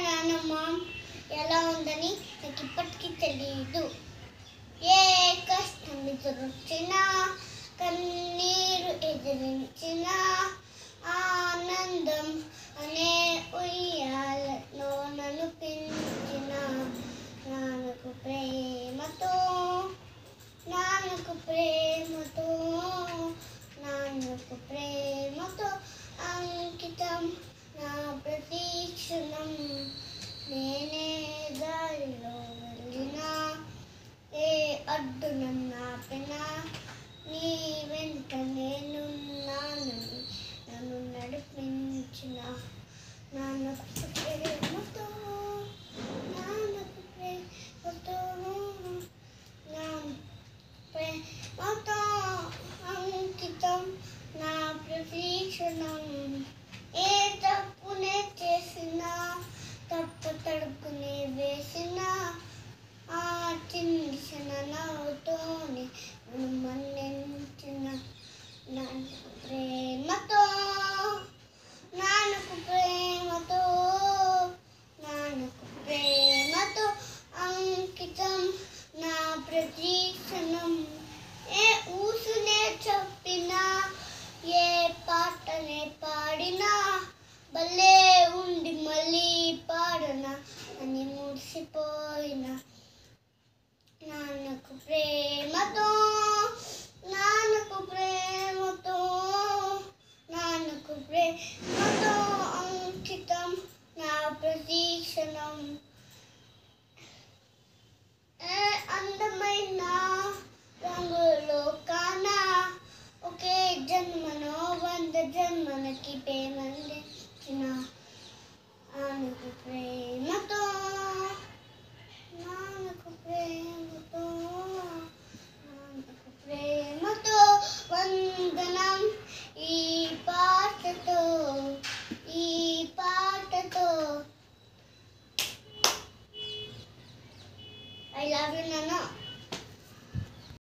నానమ్మ ఎలా ఉందని నాకు ఇప్పటికీ తెలియదు. ఏ కష్టం ఎదురొచ్చినా, కన్నీరు ఎదిరించిన, ఆనందం అనే ఉయ్యాలలో నన్ను పెంచిన నాన్నకు ప్రేమతో, నాన్నకు ప్రేమతో, నాన్నకు ప్రేమతో అంకితం నా ప్రతి క్షణం. నేనే దారిలో వెళ్ళినా, ఏ అడ్డు నన్నాపినా, నీ వెంట నేనున్నానని నన్ను నడిపించిన నాన్నకు ప్రేమతో, నాన్నకు ప్రేమతో, నాన్న ప్రేమతో అంకితం నా ప్రతి క్షణం. ఏ తప్పునే చేసినా, తప్పు తడుపునే వేసినా, ఆ చిన్న నవ్వుతోనే నన్ను మన్నించిన నాన్నకు ప్రేమతో, నాన్నకు ప్రేమతో, నాన్నకు ప్రేమతో అంకితం నా ప్రతి క్షణం. ఏ ఊసునే చెప్పినా, ఏ పాటనే పాడినా, భలే ఉండి మళ్ళీ పాడనా అని మురిసిపోయిన నాన్నకు ప్రేమతో, నాన్నకు ప్రేమతో, నాన్నకు ప్రేమతో అంకితం నా ప్రతి క్షణం. అందమైన రంగులో కానా, ఒకే జన్మలో 100 జన్మలకి ప్రేమందించిన నాన్నకు ప్రేమ.